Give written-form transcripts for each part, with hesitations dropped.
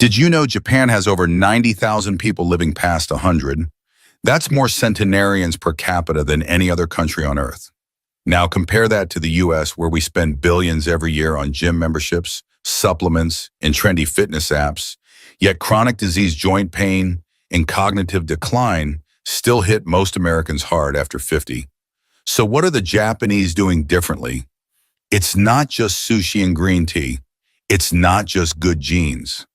Did you know Japan has over 90,000 people living past 100? That's more centenarians per capita than any other country on Earth. Now compare that to the US, where we spend billions every year on gym memberships, supplements, and trendy fitness apps, yet chronic disease, joint pain, and cognitive decline still hit most Americans hard after 50. So what are the Japanese doing differently? It's not just sushi and green tea. It's not just good genes.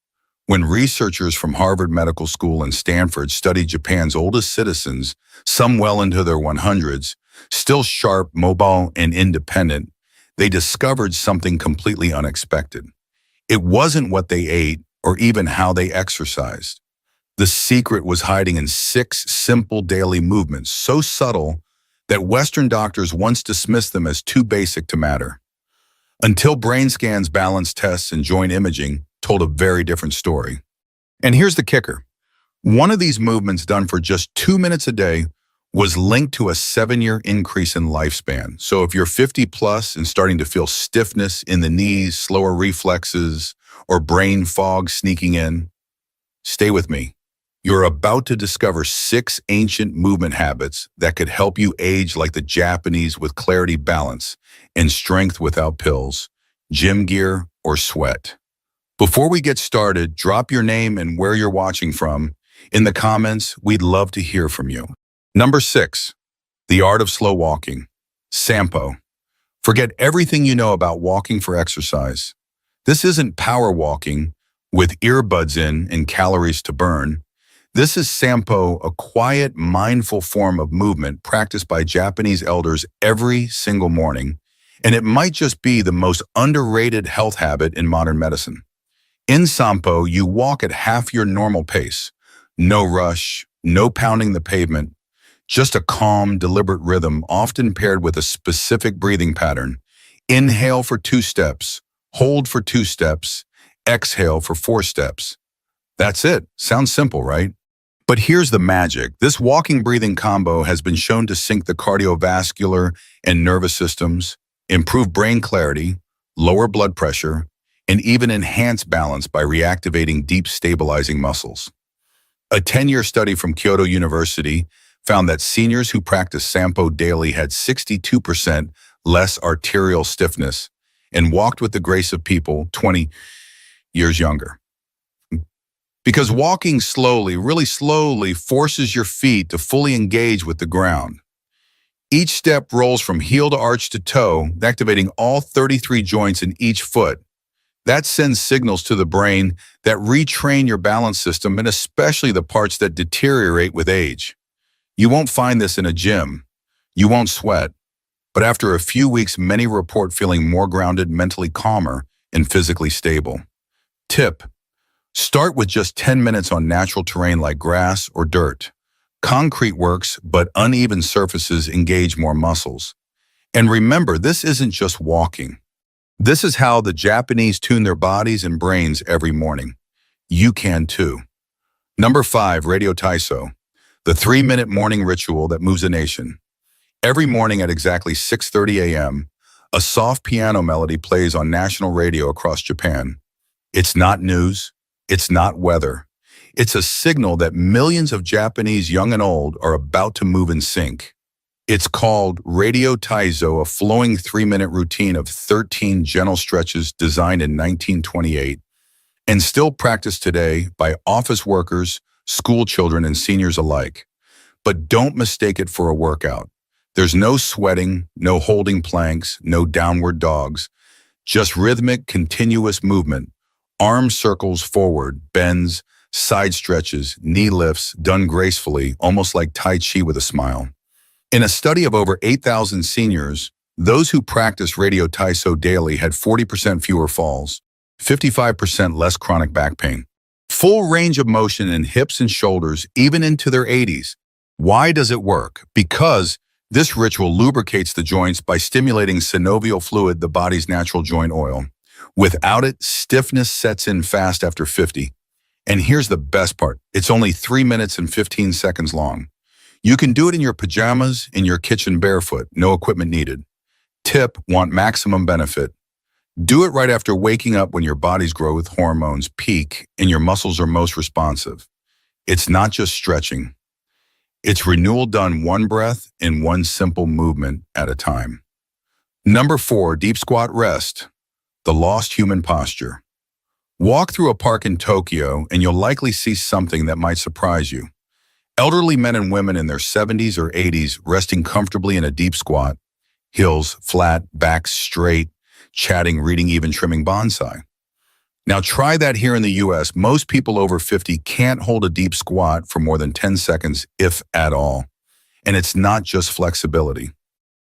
When researchers from Harvard Medical School and Stanford studied Japan's oldest citizens, some well into their 100s, still sharp, mobile, and independent, they discovered something completely unexpected. It wasn't what they ate or even how they exercised. The secret was hiding in 6 simple daily movements, so subtle that Western doctors once dismissed them as too basic to matter. Until brain scans, balance tests, and joint imaging told a very different story. And here's the kicker. One of these movements, done for just 2 minutes a day, was linked to a 7-year increase in lifespan. So if you're 50 plus and starting to feel stiffness in the knees, slower reflexes, or brain fog sneaking in, stay with me. You're about to discover 6 ancient movement habits that could help you age like the Japanese, with clarity, balance, and strength without pills, gym gear, or sweat. Before we get started, drop your name and where you're watching from in the comments. We'd love to hear from you. Number 6, the art of slow walking. Sampo. Forget everything you know about walking for exercise. This isn't power walking with earbuds in and calories to burn. This is Sampo, a quiet, mindful form of movement practiced by Japanese elders every single morning, and it might just be the most underrated health habit in modern medicine. In Sampo, you walk at half your normal pace. No rush, no pounding the pavement, just a calm, deliberate rhythm, often paired with a specific breathing pattern. Inhale for 2 steps, hold for 2 steps, exhale for 4 steps. That's it. Sounds simple, right? But here's the magic. This walking-breathing combo has been shown to sync the cardiovascular and nervous systems, improve brain clarity, lower blood pressure, and even enhance balance by reactivating deep, stabilizing muscles. A 10-year study from Kyoto University found that seniors who practiced Sampo daily had 62% less arterial stiffness and walked with the grace of people 20 years younger. Because walking slowly, really slowly, forces your feet to fully engage with the ground. Each step rolls from heel to arch to toe, activating all 33 joints in each foot. That sends signals to the brain that retrain your balance system, and especially the parts that deteriorate with age. You won't find this in a gym. You won't sweat. But after a few weeks, many report feeling more grounded, mentally calmer, and physically stable. Tip: start with just 10 minutes on natural terrain like grass or dirt. Concrete works, but uneven surfaces engage more muscles. And remember, this isn't just walking. This is how the Japanese tune their bodies and brains every morning. You can too. Number 5, Radio Taiso, the 3-minute morning ritual that moves a nation. Every morning at exactly 6:30 a.m., a soft piano melody plays on national radio across Japan. It's not news. It's not weather. It's a signal that millions of Japanese, young and old, are about to move in sync. It's called Radio Taiso, a flowing 3-minute routine of 13 gentle stretches designed in 1928 and still practiced today by office workers, school children, and seniors alike. But don't mistake it for a workout. There's no sweating, no holding planks, no downward dogs, just rhythmic, continuous movement. Arm circles forward, bends, side stretches, knee lifts, done gracefully, almost like Tai Chi with a smile. In a study of over 8,000 seniors, those who practiced Radio Taiso daily had 40% fewer falls, 55% less chronic back pain, full range of motion in hips and shoulders, even into their 80s. Why does it work? Because this ritual lubricates the joints by stimulating synovial fluid, the body's natural joint oil. Without it, stiffness sets in fast after 50. And here's the best part. It's only 3 minutes and 15 seconds long. You can do it in your pajamas, in your kitchen barefoot, no equipment needed. Tip: want maximum benefit? Do it right after waking up when your body's growth hormones peak and your muscles are most responsive. It's not just stretching. It's renewal done one breath in one simple movement at a time. Number 4, deep squat rest, the lost human posture. Walk through a park in Tokyo and you'll likely see something that might surprise you. Elderly men and women in their 70s or 80s resting comfortably in a deep squat, heels flat, backs straight, chatting, reading, even trimming bonsai. Now try that here in the US. Most people over 50 can't hold a deep squat for more than 10 seconds, if at all. And it's not just flexibility.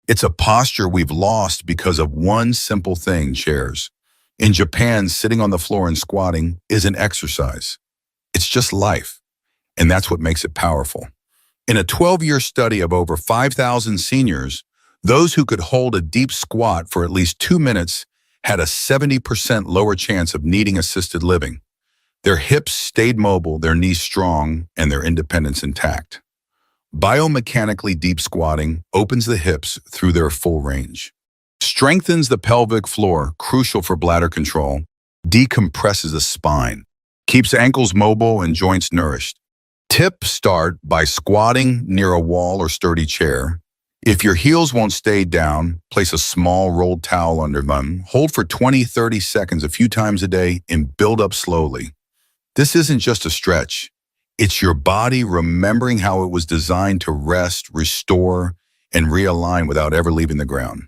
It's a posture we've lost because of one simple thing, chairs. In Japan, sitting on the floor and squatting isn't exercise. It's just life. And that's what makes it powerful. In a 12-year study of over 5,000 seniors, those who could hold a deep squat for at least 2 minutes had a 70% lower chance of needing assisted living. Their hips stayed mobile, their knees strong, and their independence intact. Biomechanically, deep squatting opens the hips through their full range, strengthens the pelvic floor, crucial for bladder control, decompresses the spine, keeps ankles mobile and joints nourished. Tip: start by squatting near a wall or sturdy chair. If your heels won't stay down, place a small rolled towel under them. Hold for 20-30 seconds a few times a day and build up slowly. This isn't just a stretch. It's your body remembering how it was designed to rest, restore, and realign without ever leaving the ground.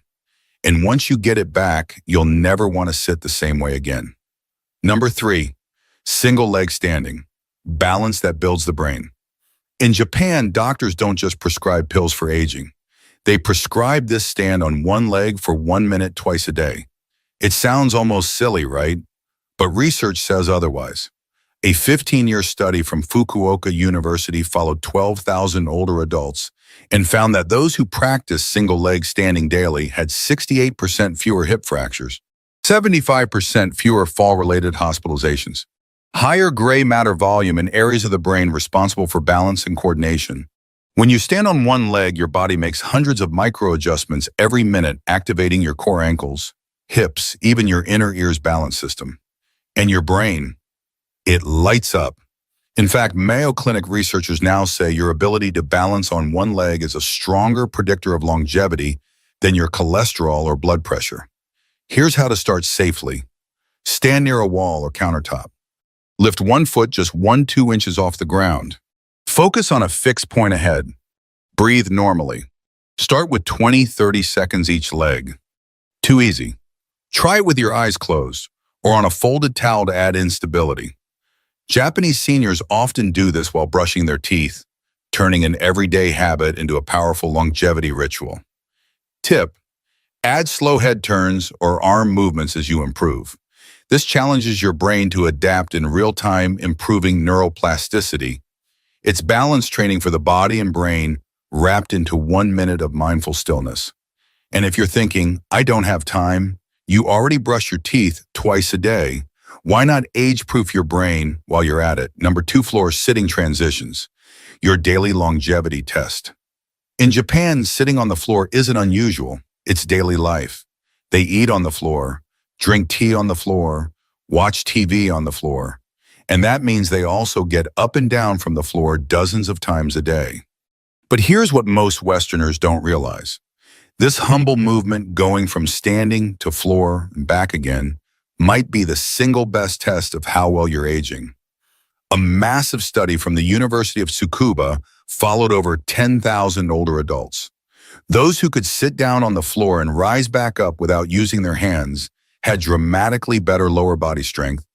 And once you get it back, you'll never want to sit the same way again. Number 3, single leg standing. Balance that builds the brain. In Japan, doctors don't just prescribe pills for aging. They prescribe this stand on one leg for 1 minute twice a day. It sounds almost silly, right? But research says otherwise. A 15-year study from Fukuoka University followed 12,000 older adults and found that those who practiced single leg standing daily had 68% fewer hip fractures, 75% fewer fall-related hospitalizations, higher gray matter volume in areas of the brain responsible for balance and coordination. When you stand on one leg, your body makes hundreds of micro adjustments every minute, activating your core ankles, hips, even your inner ear's balance system. And your brain, it lights up. In fact, Mayo Clinic researchers now say your ability to balance on one leg is a stronger predictor of longevity than your cholesterol or blood pressure. Here's how to start safely. Stand near a wall or countertop. Lift one foot just 1-2 inches off the ground. Focus on a fixed point ahead. Breathe normally. Start with 20-30 seconds each leg. Too easy. Try it with your eyes closed or on a folded towel to add instability. Japanese seniors often do this while brushing their teeth, turning an everyday habit into a powerful longevity ritual. Tip: add slow head turns or arm movements as you improve. This challenges your brain to adapt in real time, improving neuroplasticity. It's balance training for the body and brain wrapped into 1 minute of mindful stillness. And if you're thinking, I don't have time, you already brush your teeth twice a day. Why not age-proof your brain while you're at it? Number 2, floor sitting transitions, your daily longevity test. In Japan, sitting on the floor isn't unusual. It's daily life. They eat on the floor, drink tea on the floor, watch TV on the floor. And that means they also get up and down from the floor dozens of times a day. But here's what most Westerners don't realize. This humble movement going from standing to floor and back again might be the single best test of how well you're aging. A massive study from the University of Tsukuba followed over 10,000 older adults. Those who could sit down on the floor and rise back up without using their hands had dramatically better lower body strength,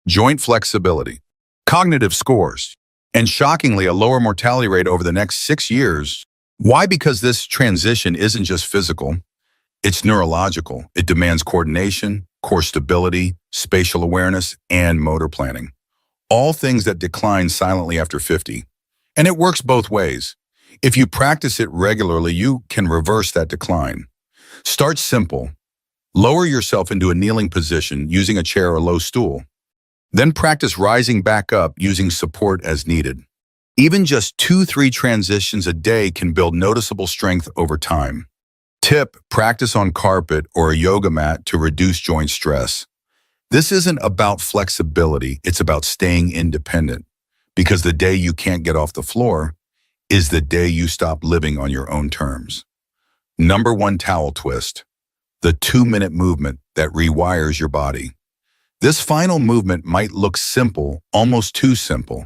joint flexibility, cognitive scores, and shockingly a lower mortality rate over the next 6 years. Why? Because this transition isn't just physical, it's neurological. It demands coordination, core stability, spatial awareness, and motor planning. All things that decline silently after 50. And it works both ways. If you practice it regularly, you can reverse that decline. Start simple. Lower yourself into a kneeling position using a chair or low stool. Then practice rising back up using support as needed. Even just 2-3 transitions a day can build noticeable strength over time. Tip, practice on carpet or a yoga mat to reduce joint stress. This isn't about flexibility, it's about staying independent. Because the day you can't get off the floor is the day you stop living on your own terms. Number 1 towel twist, the 2-minute movement that rewires your body. This final movement might look simple, almost too simple.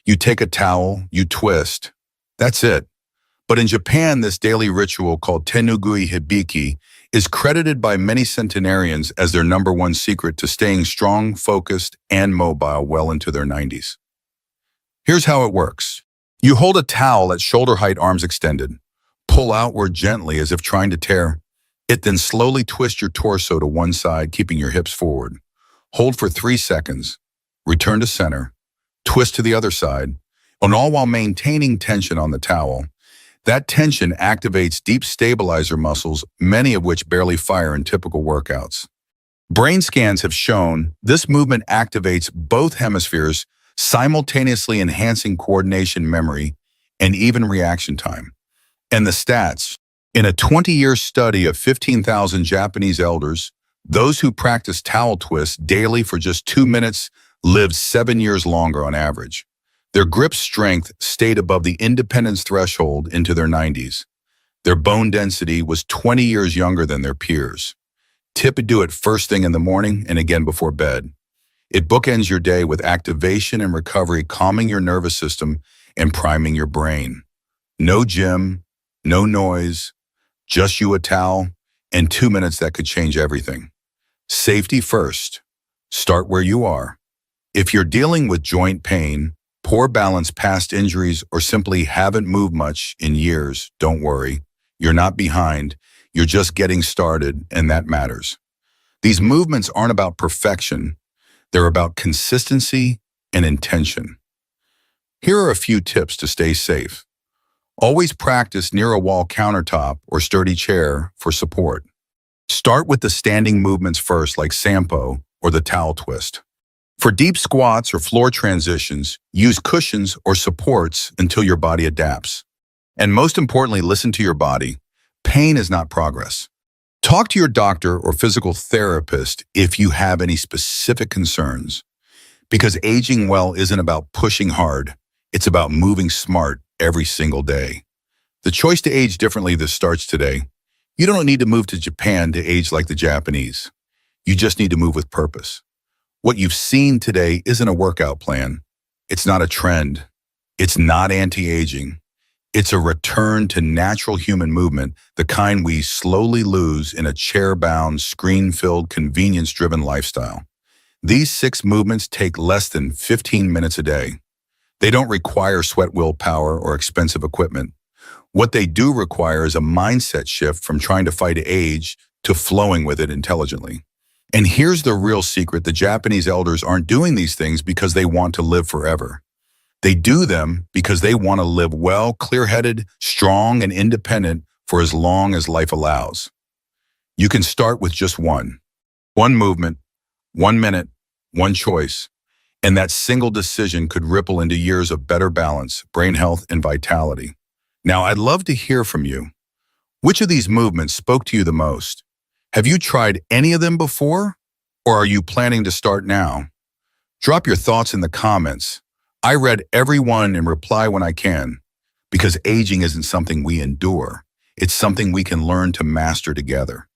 You take a towel, you twist. That's it. But in Japan, this daily ritual called tenugui hibiki is credited by many centenarians as their number 1 secret to staying strong, focused, and mobile well into their 90s. Here's how it works. You hold a towel at shoulder height, arms extended. Pull outward gently as if trying to tear. Then slowly twist your torso to one side, keeping your hips forward. Hold for 3 seconds. Return to center. Twist to the other side, and all while maintaining tension on the towel. That tension activates deep stabilizer muscles, many of which barely fire in typical workouts. Brain scans have shown this movement activates both hemispheres, simultaneously enhancing coordination, memory, and even reaction time. And the stats, in a 20-year study of 15,000 Japanese elders, those who practiced towel twists daily for just 2 minutes lived 7 years longer on average. Their grip strength stayed above the independence threshold into their 90s. Their bone density was 20 years younger than their peers. Tip, do it first thing in the morning and again before bed. It bookends your day with activation and recovery, calming your nervous system and priming your brain. No gym, no noise, just you, a towel, and 2 minutes that could change everything. Safety first. Start where you are. If you're dealing with joint pain, poor balance, past injuries, or simply haven't moved much in years, don't worry. You're not behind. You're just getting started, and that matters. These movements aren't about perfection. They're about consistency and intention. Here are a few tips to stay safe. Always practice near a wall, countertop, or sturdy chair for support. Start with the standing movements first, like sampo or the towel twist. For deep squats or floor transitions, use cushions or supports until your body adapts. And most importantly, listen to your body. Pain is not progress. Talk to your doctor or physical therapist if you have any specific concerns. Because aging well isn't about pushing hard. It's about moving smart every single day. The choice to age differently this starts today. You don't need to move to Japan to age like the Japanese. You just need to move with purpose. What you've seen today isn't a workout plan. It's not a trend. It's not anti-aging. It's a return to natural human movement, the kind we slowly lose in a chair-bound, screen-filled, convenience-driven lifestyle. These 6 movements take less than 15 minutes a day. They don't require sweat willpower or expensive equipment. What they do require is a mindset shift from trying to fight age to flowing with it intelligently. And here's the real secret. The Japanese elders aren't doing these things because they want to live forever. They do them because they want to live well, clear-headed, strong, and independent for as long as life allows. You can start with just one movement, 1 minute, one choice, and that single decision could ripple into years of better balance, brain health, and vitality. Now, I'd love to hear from you. Which of these movements spoke to you the most? Have you tried any of them before, or are you planning to start now? Drop your thoughts in the comments. I read every one and reply when I can, because aging isn't something we endure. It's something we can learn to master together.